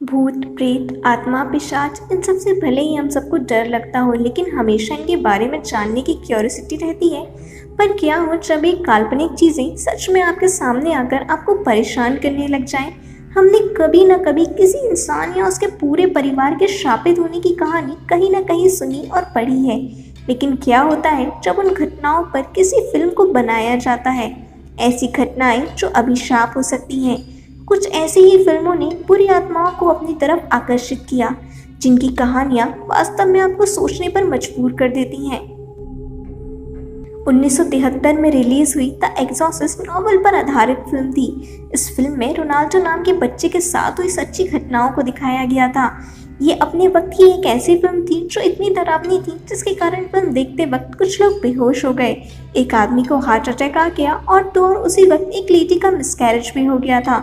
भूत, प्रेत, आत्मा, पिशाच इन सब से भले ही हम सबको डर लगता हो, लेकिन हमेशा इनके बारे में जानने की क्यूरियोसिटी रहती है। पर क्या हो जब ये काल्पनिक चीज़ें सच में आपके सामने आकर आपको परेशान करने लग जाएं? हमने कभी न कभी किसी इंसान या उसके पूरे परिवार के शापित होने की कहानी कहीं न कहीं सुनी और पढ़ी है। लेकिन क्या होता है जब उन घटनाओं पर किसी फिल्म को बनाया जाता है? ऐसी घटनाएं जो अभिशाप हो सकती हैं। कुछ ऐसी ही फिल्मों ने बुरी आत्माओं को अपनी तरफ आकर्षित किया, जिनकी कहानियां वास्तव में आपको सोचने पर मजबूर कर देती हैं। 1973 में रिलीज हुई द एग्जॉर्सिस्ट नॉवल पर आधारित फिल्म थी। इस फिल्म में रोनाल्डो नाम के बच्चे के साथ हुई सच्ची घटनाओं को दिखाया गया था। ये अपने वक्त की एक ऐसी फिल्म थी जो इतनी डरावनी थी जिसके कारण फिल्म देखते वक्त कुछ लोग बेहोश हो गए, एक आदमी को हार्ट अटैक आ गया और तो और उसी वक्त एक लेडी का मिसकैरेज भी हो गया था।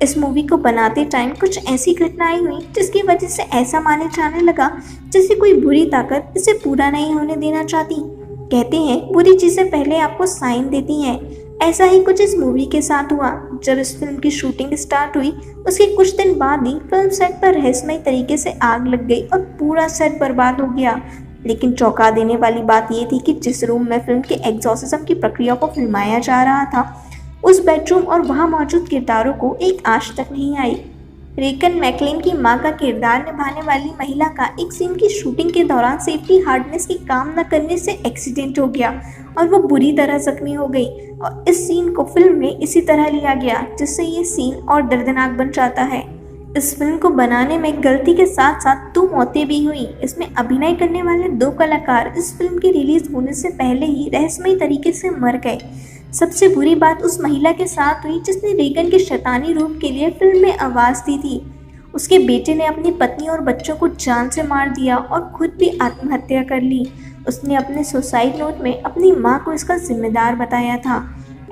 इस मूवी को बनाते टाइम कुछ ऐसी घटनाएं हुई जिसकी वजह से ऐसा माने जाने लगा जैसे कोई बुरी ताकत इसे पूरा नहीं होने देना चाहती। कहते हैं बुरी चीजें पहले आपको साइन देती हैं। ऐसा ही कुछ इस मूवी के साथ हुआ। जब इस फिल्म की शूटिंग स्टार्ट हुई उसके कुछ दिन बाद ही फिल्म सेट पर रहस्यमय तरीके से आग लग गई और पूरा सेट बर्बाद हो गया। लेकिन चौंका देने वाली बात यह थी कि जिस रूम में फिल्म के एग्जॉर्सिज्म की प्रक्रिया को फिल्माया जा रहा था, उस बेडरूम और वहां मौजूद किरदारों को एक आंच तक नहीं आई। रेकन मैकलेन की मां का किरदार निभाने वाली महिला का एक सीन की शूटिंग के दौरान सेफ्टी हार्डनेस की काम न करने से एक्सीडेंट हो गया और वो बुरी तरह जख्मी हो गई, और इस सीन को फिल्म में इसी तरह लिया गया जिससे ये सीन और दर्दनाक बन जाता है। इस फिल्म को बनाने में गलती के साथ साथ 2 मौतें भी हुई। इसमें अभिनय करने वाले 2 कलाकार इस फिल्म के रिलीज होने से पहले ही रहस्यमय तरीके से मर गए। सबसे बुरी बात उस महिला के साथ हुई जिसने रेगन के शैतानी रूप के लिए फिल्म में आवाज दी थी। उसके बेटे ने अपनी पत्नी और बच्चों को जान से मार दिया और खुद भी आत्महत्या कर ली। उसने अपने सुसाइड नोट में अपनी मां को इसका जिम्मेदार बताया था।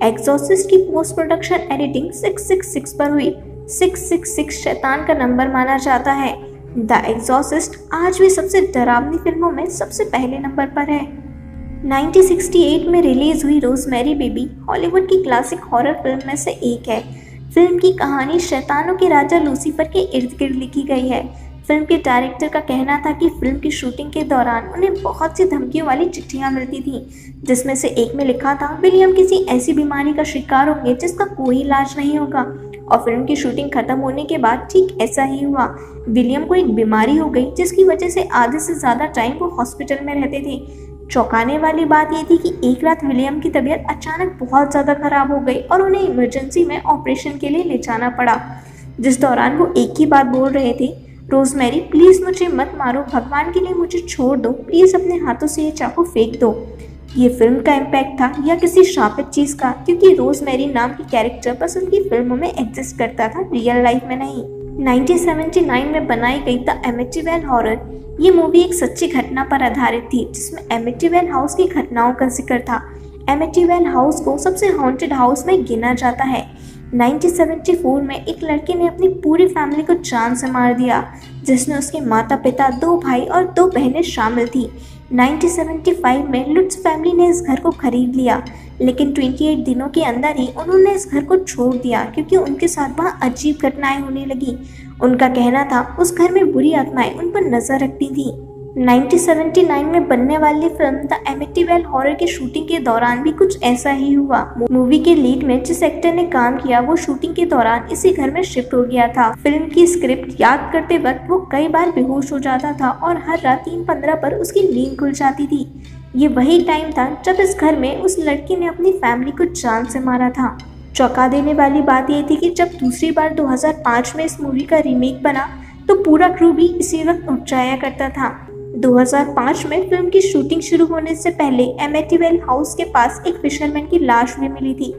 एग्जॉर्सिस्ट की पोस्ट प्रोडक्शन एडिटिंग 666 पर हुई। 666 शैतान का नंबर माना जाता है। द एग्जॉर्सिस्ट आज भी सबसे डरावनी फिल्मों में सबसे पहले नंबर पर है। 1968 में रिलीज हुई रोज़मेरी बेबी हॉलीवुड की क्लासिक हॉरर फिल्म में से एक है। फिल्म की कहानी शैतानों के राजा लूसीफर के इर्द गिर्द लिखी गई है। फिल्म के डायरेक्टर का कहना था कि फिल्म की शूटिंग के दौरान उन्हें बहुत सी धमकियों वाली चिट्ठियां मिलती थीं, जिसमें से एक में लिखा था विलियम किसी ऐसी बीमारी का शिकार होंगे जिसका कोई इलाज नहीं होगा। और फिल्म की शूटिंग खत्म होने के बाद ठीक ऐसा ही हुआ। विलियम को एक बीमारी हो गई जिसकी वजह से आधे से ज़्यादा टाइम वो हॉस्पिटल में रहते थे। चौंकाने वाली बात यह थी कि एक रात विलियम की तबीयत अचानक बहुत ज़्यादा खराब हो गई और उन्हें इमरजेंसी में ऑपरेशन के लिए ले जाना पड़ा, जिस दौरान वो एक ही बात बोल रहे थे, रोज़मेरी प्लीज़ मुझे मत मारो, भगवान के लिए मुझे छोड़ दो, प्लीज़ अपने हाथों से ये चाकू फेंक दो। ये फिल्म का इम्पैक्ट था या किसी शापित चीज़ का, क्योंकि रोज़मेरी नाम की कैरेक्टर बस उनकी फिल्मों में एग्जिस्ट करता था, रियल लाइफ में नहीं। 1979 में बनाई गई द एमिटीवेल हॉरर, ये मूवी एक सच्ची घटना पर आधारित थी जिसमें एमिटीवेल हाउस की घटनाओं का जिक्र था। एमिटीवेल हाउस को सबसे हॉन्टेड हाउस में गिना जाता है। 1974 में एक लड़के ने अपनी पूरी फैमिली को जान से मार दिया, जिसमें उसके माता पिता, 2 भाई और 2 बहनें शामिल थी। 1975 में लुट्स फैमिली ने इस घर को खरीद लिया, लेकिन 28 दिनों के अंदर ही उन्होंने इस घर को छोड़ दिया क्योंकि उनके साथ वहाँ अजीब घटनाएं होने लगी। उनका कहना था उस घर में बुरी आत्माएं उन पर नजर रखती थी। 1979 में बनने वाली फिल्म द एमिटीवेल हॉरर की शूटिंग के दौरान भी कुछ ऐसा ही हुआ। मूवी के लीड में जिस एक्टर ने काम किया वो शूटिंग के दौरान इसी घर में शिफ्ट हो गया था। फिल्म की स्क्रिप्ट याद करते वक्त वो कई बार बेहोश हो जाता था और हर रात 3:15 पर उसकी नींद खुल जाती थी। ये वही टाइम था जब इस घर में उस लड़की ने अपनी फैमिली को जान से मारा था। चौंका देने वाली बात यह थी कि जब दूसरी बार 2005 में इस मूवी का रीमेक बना तो पूरा क्रू भी इसी वक्त उठ जाया करता था। 2005 में फिल्म की शूटिंग शुरू होने से पहले एमिटीवेल हाउस के पास एक फिशरमैन की लाश भी मिली थी।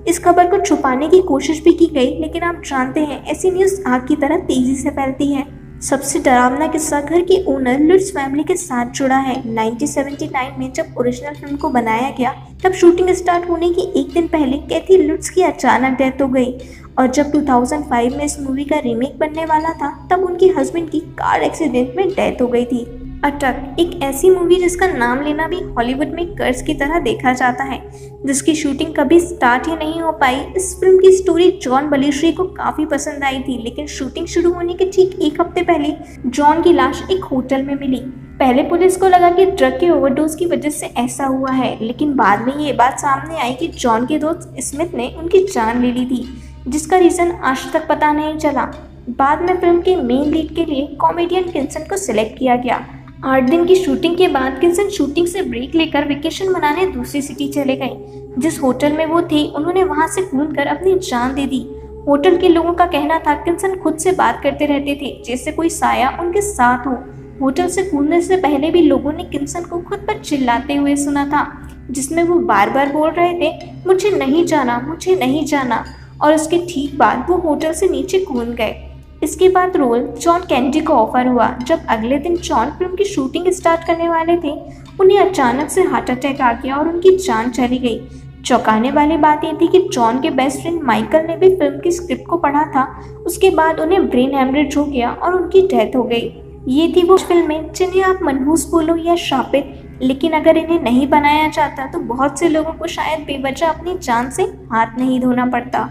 इस खबर को छुपाने की कोशिश भी की गई, लेकिन आप जानते हैं ऐसी न्यूज़ आग की तरह तेजी से फैलती है। सबसे डरावना किस्सा घर के ओनर लुट्स फैमिली के साथ जुड़ा है। 1979 में जब ओरिजिनल फिल्म को बनाया गया तब शूटिंग स्टार्ट होने के एक दिन पहले कैथी लुट्स की अचानक डेथ हो गई, और जब 2005 में इस मूवी का रीमेक बनने वाला था तब उनके हस्बैंड की कार एक्सीडेंट में डेथ हो गई थी। अटक एक ऐसी मूवी जिसका नाम लेना भी हॉलीवुड में कर्ज की तरह देखा जाता है, जिसकी शूटिंग कभी स्टार्ट ही नहीं हो पाई। इस फिल्म की स्टोरी जॉन बेलुशी को काफी पसंद आई थी, लेकिन शूटिंग शुरू होने के ठीक एक हफ्ते पहले जॉन की लाश एक होटल में मिली। पहले पुलिस को लगा कि ड्रग के ओवरडोज की वजह से ऐसा हुआ है, लेकिन बाद में ये बात सामने आई कि जॉन के दोस्त स्मिथ ने उनकी जान ले ली थी, जिसका रीजन आज तक पता नहीं चला। बाद में फिल्म के मेन लीड के लिए कॉमेडियन किन्सन को सिलेक्ट किया गया। 8 दिन की शूटिंग के बाद किन्सन शूटिंग से ब्रेक लेकर वेकेशन मनाने दूसरी सिटी चले गए। जिस होटल में वो थे, उन्होंने वहां से कूदकर अपनी जान दे दी। होटल के लोगों का कहना था किन्सन खुद से बात करते रहते थे, जैसे कोई साया उनके साथ हो। होटल से कूदने से पहले भी लोगों ने किन्सन को खुद पर चिल्लाते हुए सुना था, जिसमें वो बार बार बोल रहे थे, मुझे नहीं जाना, मुझे नहीं जाना। और उसके ठीक बाद वो होटल से नीचे कूद गए। इसके बाद रोल जॉन कैनेडी को ऑफर हुआ। जब अगले दिन जॉन फिल्म की शूटिंग स्टार्ट करने वाले थे, उन्हें अचानक से हार्ट अटैक आ गया और उनकी जान चली गई। चौंकाने वाली बात यह थी कि जॉन के बेस्ट फ्रेंड माइकल ने भी फिल्म की स्क्रिप्ट को पढ़ा था। उसके बाद उन्हें ब्रेन हेमरेज हो गया और उनकी डेथ हो गई। ये थी वो फिल्में जिन्हें आप मनहूस बोलो या शापित, लेकिन अगर इन्हें नहीं बनाया जाता तो बहुत से लोगों को शायद बेवजह अपनी जान से हाथ नहीं धोना पड़ता।